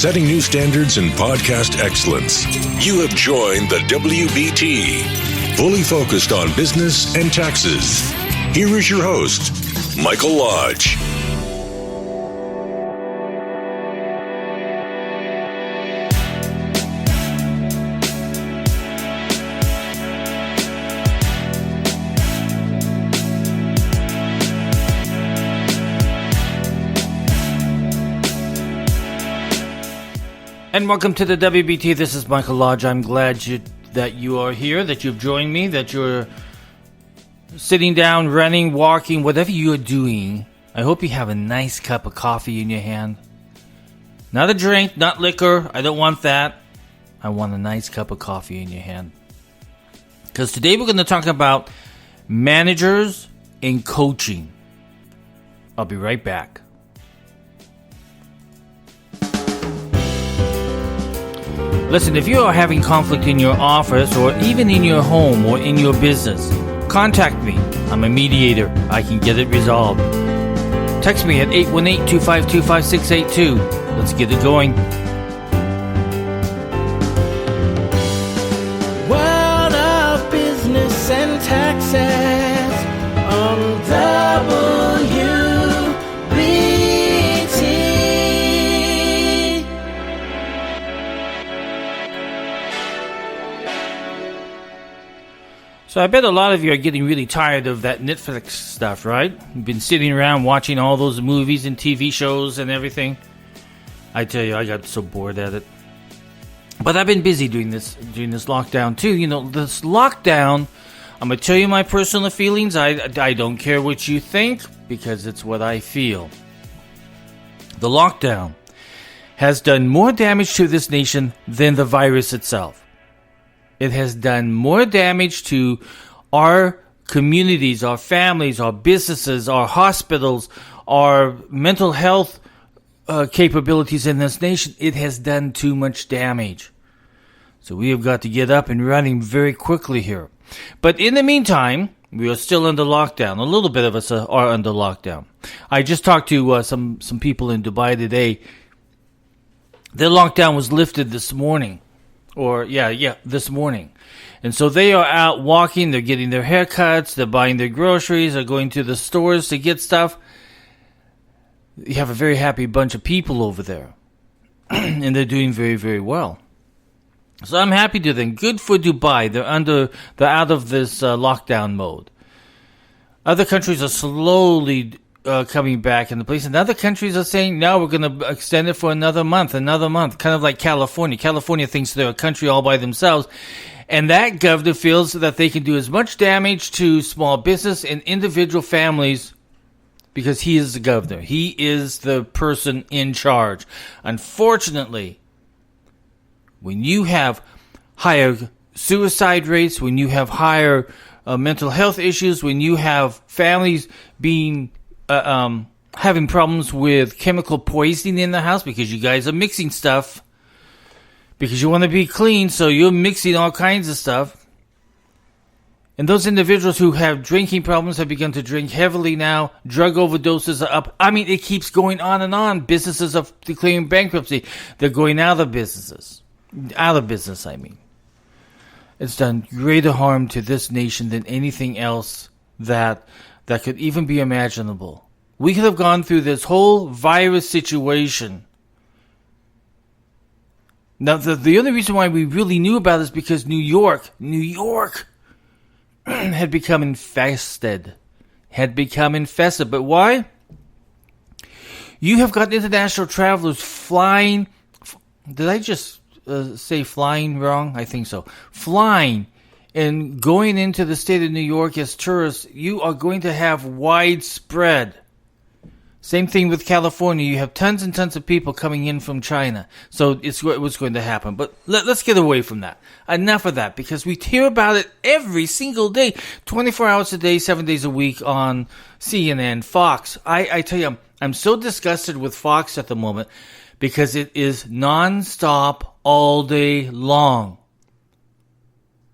setting new standards in podcast excellence. You have joined the WBT, fully focused on business and taxes. Here is your host, Michael Lodge. And welcome to the WBT. This is Michael Lodge. I'm glad that you are here, that you've joined me, that you're sitting down, running, walking, whatever you're doing. I hope you have a nice cup of coffee in your hand. Not a drink, not liquor. I don't want that. I want a nice cup of coffee in your hand. Because today we're going to talk about managers and coaching. I'll be right back. Listen, if you are having conflict in your office or even in your home or in your business, contact me. I'm a mediator. I can get it resolved. Text me at 818-252-5682. Let's get it going. World of Business and Taxes on WBT. So I bet a lot of you are getting really tired of that Netflix stuff, right? You've been sitting around watching all those movies and TV shows and everything. I tell you, I got so bored at it. But I've been busy during this lockdown too. You know, this lockdown, I'm going to tell you my personal feelings. I don't care what you think because it's what I feel. The lockdown has done more damage to this nation than the virus itself. It has done more damage to our communities, our families, our businesses, our hospitals, our mental health capabilities in this nation. It has done too much damage. So we have got to get up and running very quickly here. But in the meantime, we are still under lockdown. A little bit of us are under lockdown. I just talked to some people in Dubai today. Their lockdown was lifted this morning. This morning. And so they are out walking, they're getting their haircuts, they're buying their groceries, they're going to the stores to get stuff. You have a very happy bunch of people over there. And they're doing very, very well. So I'm happy to them. Good for Dubai. They're out of this lockdown mode. Other countries are slowly coming back into place. And other countries are saying, no, we're going to extend it for another month, kind of like California. California thinks they're a country all by themselves. And that governor feels that they can do as much damage to small business and individual families because he is the governor. He is the person in charge. Unfortunately, when you have higher suicide rates, when you have higher mental health issues, when you have families being having problems with chemical poisoning in the house because you guys are mixing stuff because you want to be clean, so you're mixing all kinds of stuff. And those individuals who have drinking problems have begun to drink heavily now. Drug overdoses are up. I mean, it keeps going on and on. Businesses are declaring bankruptcy. They're going out of business. It's done greater harm to this nation than anything else that could even be imaginable. We could have gone through this whole virus situation. Now, the only reason why we really knew about it is because New York had become infested. But why? You have got international travelers flying. Did I just say flying wrong? I think so. Flying and going into the state of New York as tourists, you are going to have widespread. Same thing with California. You have tons and tons of people coming in from China. So it's what's going to happen. But let's get away from that. Enough of that, because we hear about it every single day, 24 hours a day, 7 days a week on CNN, Fox. I tell you, I'm so disgusted with Fox at the moment because it is nonstop all day long.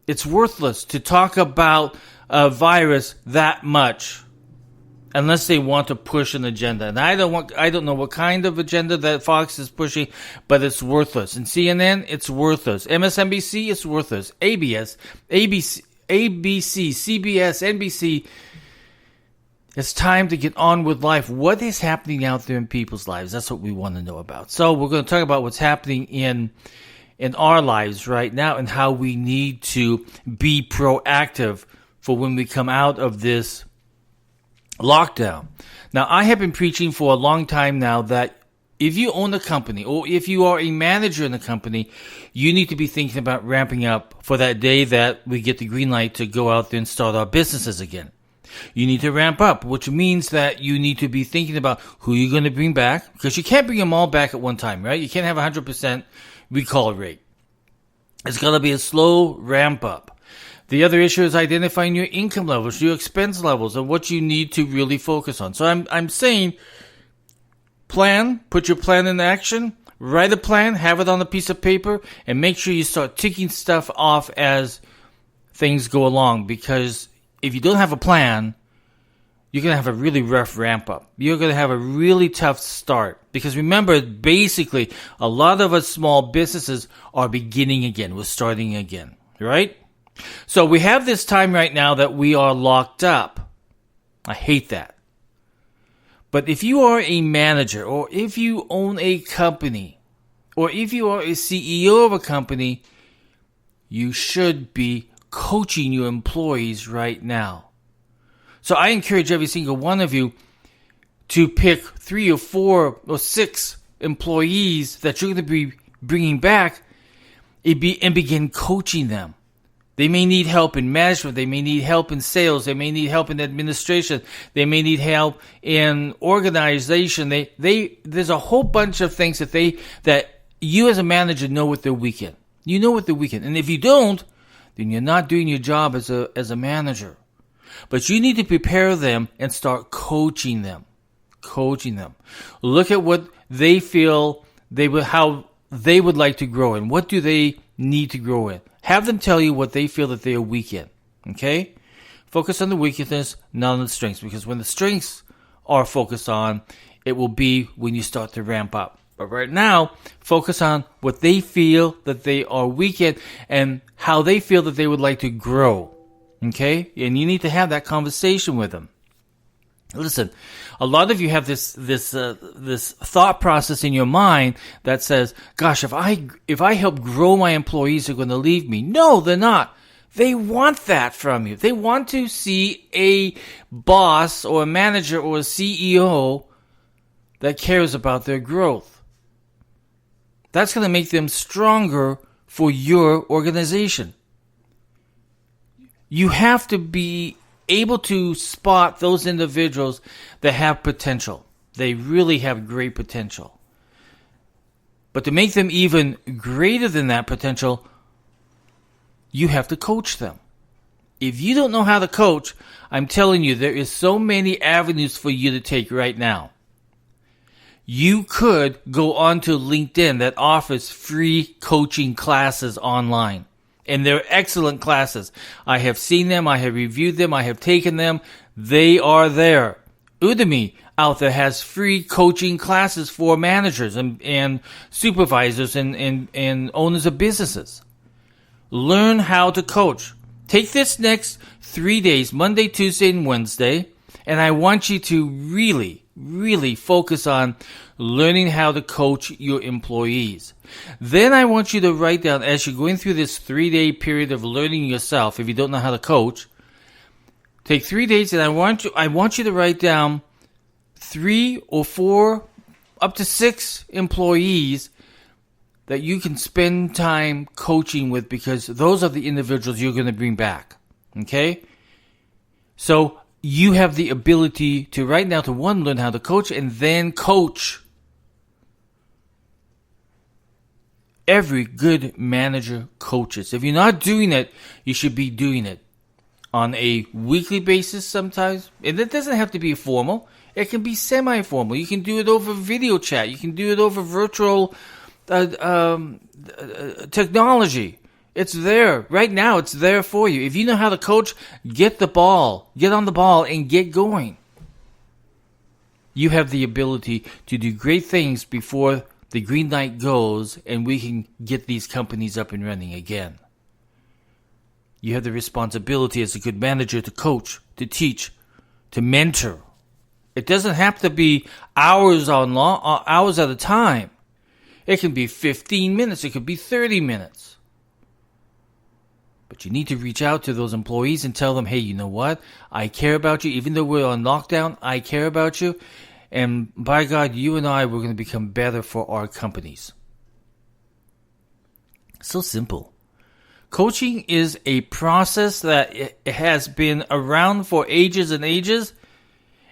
It's worthless to talk about a virus that much. unless they want to push an agenda. And I don't know what kind of agenda that Fox is pushing, but it's worthless. And CNN, it's worthless. MSNBC, it's worthless. ABC, CBS, NBC. It's time to get on with life. What is happening out there in people's lives? That's what we want to know about. So we're going to talk about what's happening in our lives right now and how we need to be proactive for when we come out of this lockdown. Now, I have been preaching for a long time now that if you own a company or if you are a manager in a company, you need to be thinking about ramping up for that day that we get the green light to go out there and start our businesses again. You need to ramp up, which means that you need to be thinking about who you're going to bring back, because you can't bring them all back at one time, right? You can't have 100% recall rate. It's going to be a slow ramp up. The other issue is identifying your income levels, your expense levels, and what you need to really focus on. So I'm saying plan, put your plan in action, write a plan, have it on a piece of paper, and make sure you start ticking stuff off as things go along. Because if you don't have a plan, you're going to have a really rough ramp up. You're going to have a really tough start. Because remember, basically, a lot of us small businesses are beginning again. We're starting again, right? So we have this time right now that we are locked up. I hate that. But if you are a manager, or if you own a company, or if you are a CEO of a company, you should be coaching your employees right now. So I encourage every single one of you to pick 3 or 4 or 6 employees that you're going to be bringing back and begin coaching them. They may need help in management. They may need help in sales. They may need help in administration. They may need help in organization. There's a whole bunch of things that you as a manager know what they're weak in. You know what they're weak in. And if you don't, then you're not doing your job as a manager. But you need to prepare them and start coaching them. Look at what they feel how they would like to grow in. What do they need to grow in? Have them tell you what they feel that they are weak in. Okay? Focus on the weakness, not on the strengths. Because when the strengths are focused on, it will be when you start to ramp up. But right now, focus on what they feel that they are weak in and how they feel that they would like to grow. Okay? And you need to have that conversation with them. Listen, a lot of you have this thought process in your mind that says, gosh, if I help grow my employees, they're going to leave me. No, they're not. They want that from you. They want to see a boss or a manager or a CEO that cares about their growth. That's going to make them stronger for your organization. You have to be able to spot those individuals that have potential. They really have great potential. But to make them even greater than that potential, you have to coach them. If you don't know how to coach, I'm telling you, there is so many avenues for you to take right now. You could go onto LinkedIn that offers free coaching classes online. And they're excellent classes. I have seen them. I have reviewed them. I have taken them. They are there. Udemy out there has free coaching classes for managers and supervisors and owners of businesses. Learn how to coach. Take this next 3 days, Monday, Tuesday, and Wednesday, and I want you to really, really focus on learning how to coach your employees. Then I want you to write down, as you're going through this 3-day period of learning yourself, if you don't know how to coach, take 3 days and I want you to write down 3 or 4, up to 6 employees that you can spend time coaching with, because those are the individuals you're going to bring back. Okay? So you have the ability to right now to learn how to coach and then coach. Every good manager coaches. If you're not doing it, you should be doing it on a weekly basis sometimes. And it doesn't have to be formal. It can be semi-formal. You can do it over video chat. You can do it over virtual technology. It's there. Right now, it's there for you. If you know how to coach, get on the ball and get going. you have the ability to do great things before the green light goes and we can get these companies up and running again. You have the responsibility as a good manager to coach, to teach, to mentor. It doesn't have to be hours at a time. It can be 15 minutes. It could be 30 minutes. But you need to reach out to those employees and tell them, hey, you know what? I care about you. Even though we're on lockdown, I care about you. And by God, you and I, we're going to become better for our companies. So simple. Coaching is a process that it has been around for ages and ages.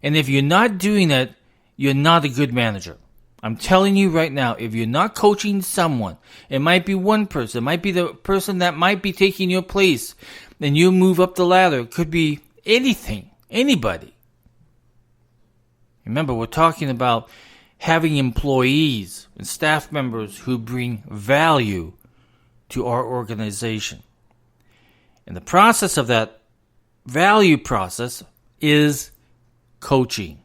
And if you're not doing it, you're not a good manager. I'm telling you right now, if you're not coaching someone, it might be one person, it might be the person that might be taking your place, and you move up the ladder. It could be anything, anybody. Remember, we're talking about having employees and staff members who bring value to our organization. And the process of that value process is coaching.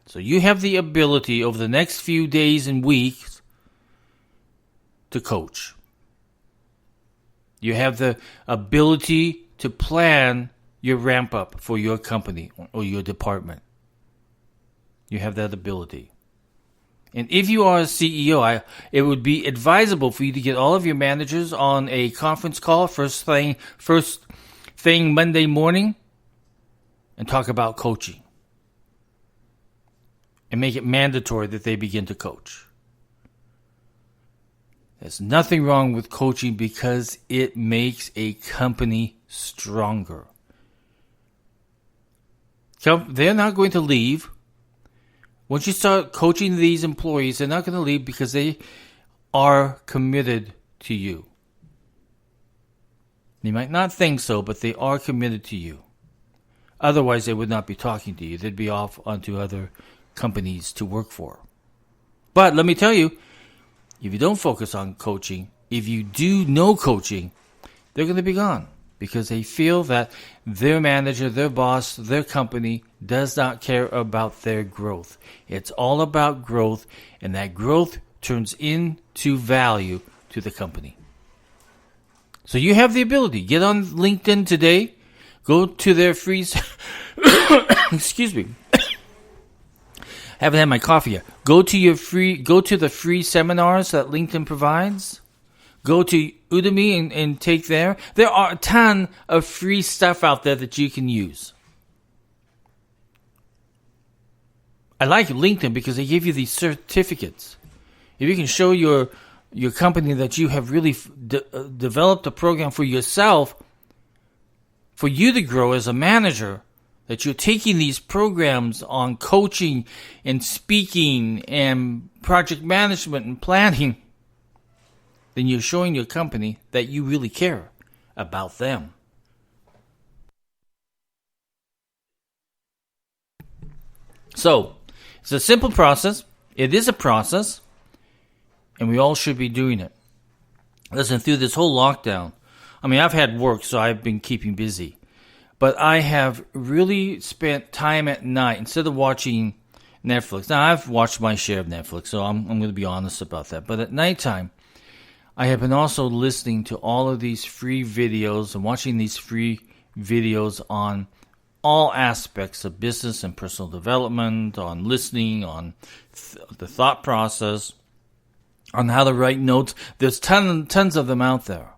So you have the ability over the next few days and weeks to coach. You have the ability to plan your ramp up for your company or your department. You have that ability. And if you are a CEO, it would be advisable for you to get all of your managers on a conference call first thing Monday morning and talk about coaching. And make it mandatory that they begin to coach. There's nothing wrong with coaching because it makes a company stronger. They're not going to leave. Once you start coaching these employees, they're not going to leave because they are committed to you. They might not think so, but they are committed to you. Otherwise, they would not be talking to you. They'd be off onto other companies to work for. But let me tell you, if you don't focus on coaching, if you do no coaching, they're going to be gone because they feel that their manager, their boss, their company does not care about their growth. It's all about growth, and that growth turns into value to the company. So you have the ability. Get on LinkedIn today. Go to their free... Excuse me. Haven't had my coffee yet. Go to the free seminars that LinkedIn provides. Go to Udemy and take there. There are a ton of free stuff out there that you can use. I like LinkedIn because they give you these certificates. If you can show your company that you have really developed a program for yourself, for you to grow as a manager, that you're taking these programs on coaching and speaking and project management and planning, then you're showing your company that you really care about them. So, it's a simple process. It is a process, and we all should be doing it. Listen, through this whole lockdown, I've had work, so I've been keeping busy. But I have really spent time at night instead of watching Netflix. Now, I've watched my share of Netflix, so I'm going to be honest about that. But at nighttime, I have been also listening to all of these free videos and watching these free videos on all aspects of business and personal development, on listening, on the thought process, on how to write notes. There's tons of them out there.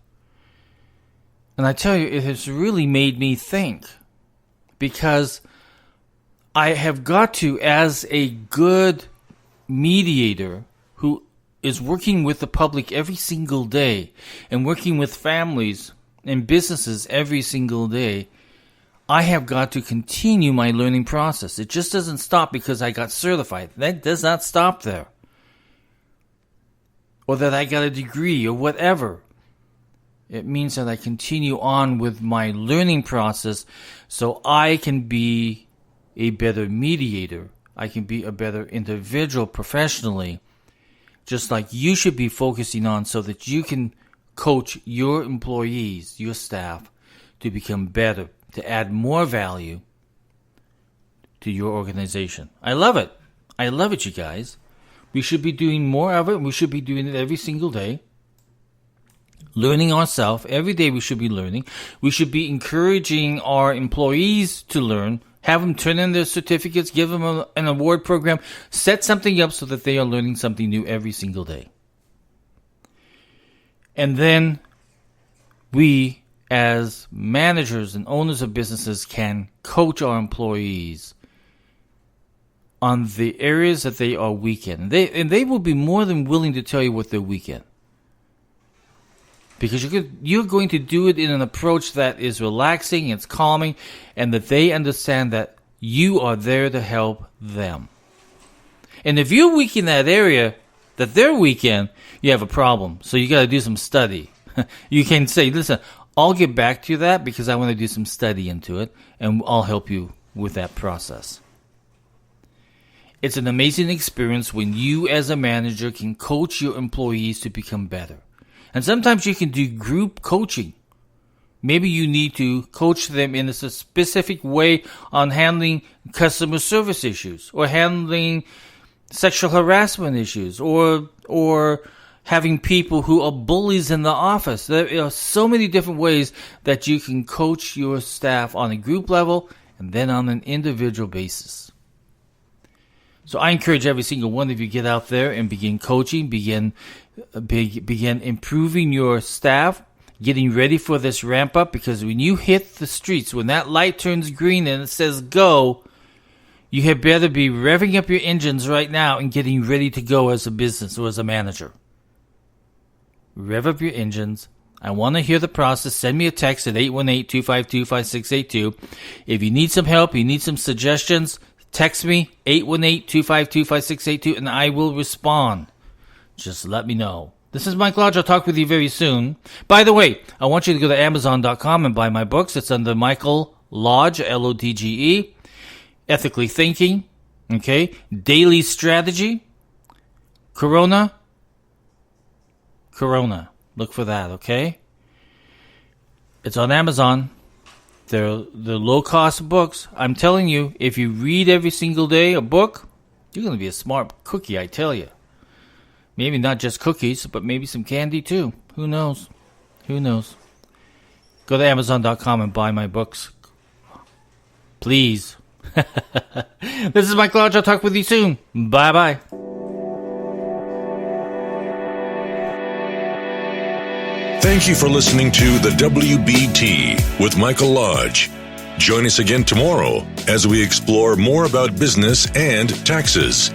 And I tell you, it has really made me think, because I have got to, as a good mediator who is working with the public every single day and working with families and businesses every single day, I have got to continue my learning process. It just doesn't stop because I got certified. That does not stop there. Or that I got a degree or whatever. It means that I continue on with my learning process so I can be a better mediator. I can be a better individual professionally, just like you should be focusing on, so that you can coach your employees, your staff, to become better, to add more value to your organization. I love it. I love it, you guys. We should be doing more of it. We should be doing it every single day. Learning ourselves. Every day we should be learning. We should be encouraging our employees to learn. Have them turn in their certificates. Give them an award program. Set something up so that they are learning something new every single day. And then we, as managers and owners of businesses, can coach our employees on the areas that they are weak in. They will be more than willing to tell you what they're weak in. Because you're going to do it in an approach that is relaxing, it's calming, and that they understand that you are there to help them. And if you're weak in that area that they're weak in, you have a problem. So you got to do some study. You can say, listen, I'll get back to you that because I want to do some study into it, and I'll help you with that process. It's an amazing experience when you as a manager can coach your employees to become better. And sometimes you can do group coaching. Maybe you need to coach them in a specific way on handling customer service issues or handling sexual harassment issues or having people who are bullies in the office. There are so many different ways that you can coach your staff on a group level and then on an individual basis. So I encourage every single one of you to get out there and begin coaching, begin improving your staff, getting ready for this ramp up, because when you hit the streets, when that light turns green and it says go, you had better be revving up your engines right now and getting ready to go as a business or as a manager. Rev up your engines. I want to hear the process. Send me a text at 818-252-5682. If you need some help, you need some suggestions, text me, 818-252-5682, and I will respond. Just let me know. This is Mike Lodge. I'll talk with you very soon. By the way, I want you to go to Amazon.com and buy my books. It's under Michael Lodge, Lodge, Ethically Thinking, okay? Daily Strategy, Corona. Look for that, okay? It's on Amazon. They're low-cost books. I'm telling you, if you read every single day a book, you're going to be a smart cookie, I tell you. Maybe not just cookies, but maybe some candy too. Who knows? Who knows? Go to Amazon.com and buy my books. Please. This is Mike Lodge. I'll talk with you soon. Bye-bye. Thank you for listening to the WBT with Michael Lodge. Join us again tomorrow as we explore more about business and taxes.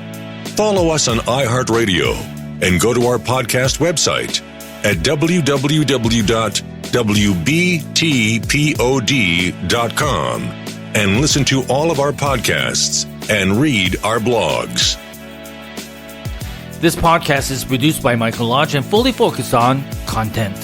Follow us on iHeartRadio and go to our podcast website at www.wbtpod.com and listen to all of our podcasts and read our blogs. This podcast is produced by Michael Lodge and fully focused on content.